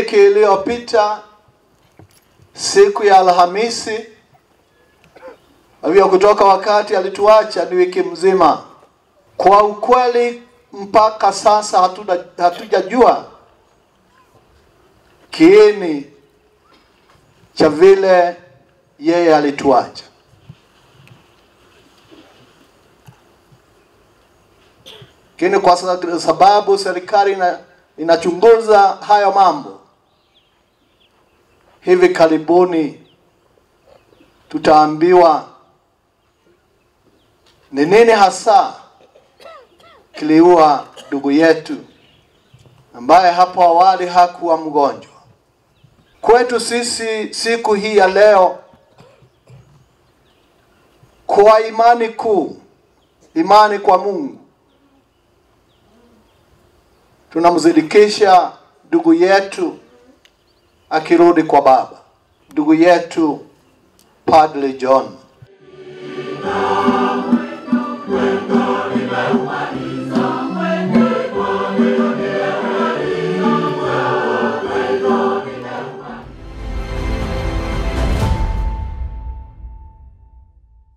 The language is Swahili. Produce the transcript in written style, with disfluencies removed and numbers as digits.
Wiki iliyopita siku ya Alhamisi, hivyo kutoka wakati alituacha ni wiki mzima. Kwa ukweli mpaka sasa hatujajua kiini cha vile yeye alituacha. Lakini kwa sababu serikali inachunguza hayo mambo, hivi karibuni tutaambiwa ni nini hasa kiliua ndugu yetu ambaye hapo awali hakuwa mgonjwa. Kwetu sisi siku hii ya leo, kwa imani kuu, imani kwa Mungu, tunamzidikisha ndugu yetu akirudi kwa Baba, ndugu yetu Padre John.